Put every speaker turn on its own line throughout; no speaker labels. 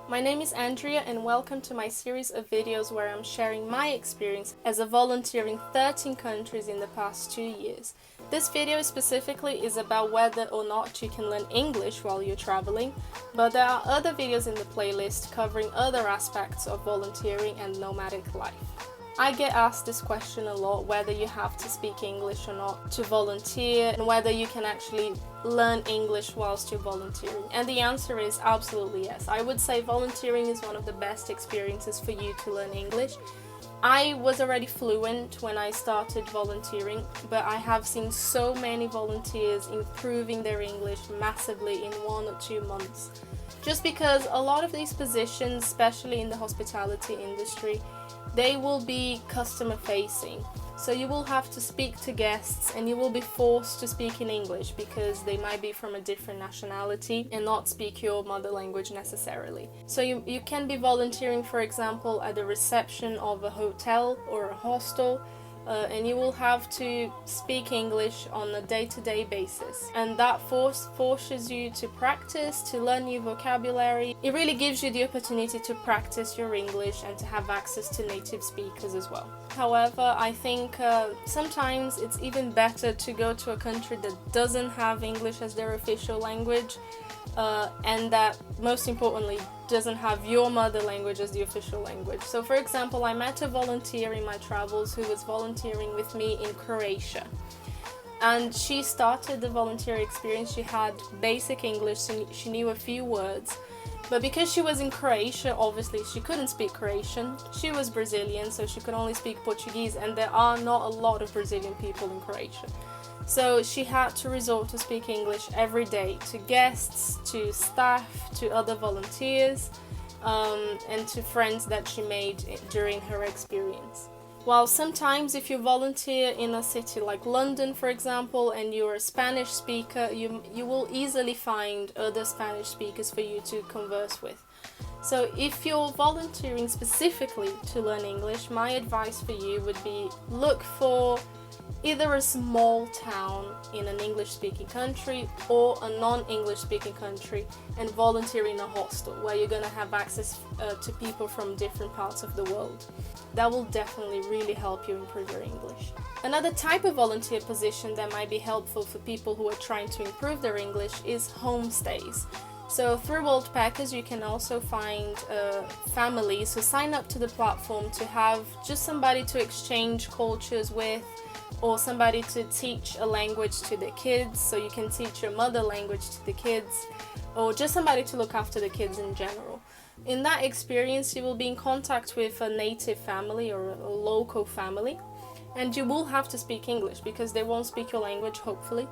My name is Andrea and welcome to my series of videos where I'm sharing my experience as a volunteer in 13 countries in the past 2 years. This video specifically is about whether or not you can learn English while you're traveling, but there are other videos in the playlist covering other aspects of volunteering and nomadic life. I get asked this question a lot, whether you have to speak English or not to volunteer, and whether you can actually learn English whilst you're volunteering. And the answer is absolutely yes. I would say volunteering is one of the best experiences for you to learn English. I was already fluent when I started volunteering, but I have seen so many volunteers improving their English massively in 1 or 2 months. Just because a lot of these positions, especially in the hospitality industry, they will be customer facing. So you will have to speak to guests and you will be forced to speak in English because they might be from a different nationality and not speak your mother language necessarily. So you can be volunteering, for example, at the reception of a hotel or a hostel, and you will have to speak English on a day-to-day basis, and that forces you to practice, to learn new vocabulary. It really gives you the opportunity to practice your English and to have access to native speakers as well. However, I think sometimes it's even better to go to a country that doesn't have English as their official language, and that, most importantly, doesn't have your mother language as the official language. So for example, I met a volunteer in my travels who was volunteering with me in Croatia, and she started the volunteer experience. She had basic English, she knew a few words, but because she was in Croatia, obviously she couldn't speak Croatian. She was Brazilian, so she could only speak Portuguese, and there are not a lot of Brazilian people in Croatia. So she had to resort to speak English every day to guests, to staff, to other volunteers, and to friends that she made during her experience. While sometimes if you volunteer in a city like London, for example, and you're a Spanish speaker, you will easily find other Spanish speakers for you to converse with. So if you're volunteering specifically to learn English, my advice for you would be look for either a small town in an English-speaking country or a non-English speaking country and volunteer in a hostel where you're going to have access to people from different parts of the world. That will definitely really help you improve your English. Another type of volunteer position that might be helpful for people who are trying to improve their English is homestays. So through Worldpackers you can also find families who sign up to the platform to have just somebody to exchange cultures with, or somebody to teach a language to the kids, so you can teach your mother language to the kids, or just somebody to look after the kids in general. In that experience, you will be in contact with a native family or a local family, and you will have to speak English because they won't speak your language, hopefully,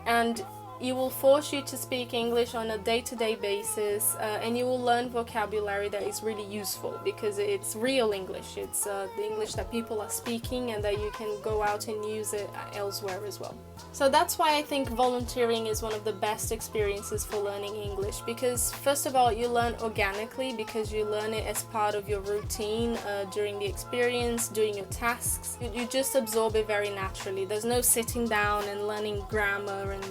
and you will force you to speak English on a day-to-day basis, and you will learn vocabulary that is really useful because it's real English. It's the English that people are speaking and that you can go out and use it elsewhere as well. So that's why I think volunteering is one of the best experiences for learning English, because first of all, you learn organically because you learn it as part of your routine during the experience, doing your tasks. You just absorb it very naturally. There's no sitting down and learning grammar and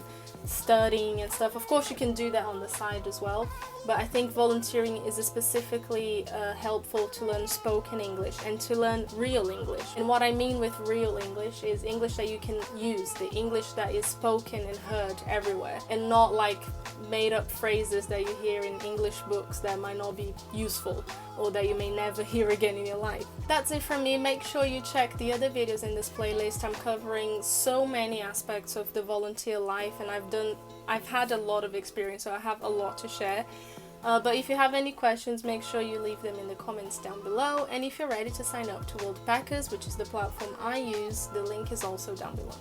studying and stuff. Of course you can do that on the side as well, but I think volunteering is specifically helpful to learn spoken English and to learn real English. And what I mean with real English is English that you can use, the English that is spoken and heard everywhere, and not like made up phrases that you hear in English books that might not be useful or that you may never hear again in your life. That's it from me. Make sure you check the other videos in this playlist. I'm covering so many aspects of the volunteer life, and I've had a lot of experience, so I have a lot to share. But if you have any questions, make sure you leave them in the comments down below, and if you're ready to sign up to Worldpackers, which is the platform I use, the link is also down below.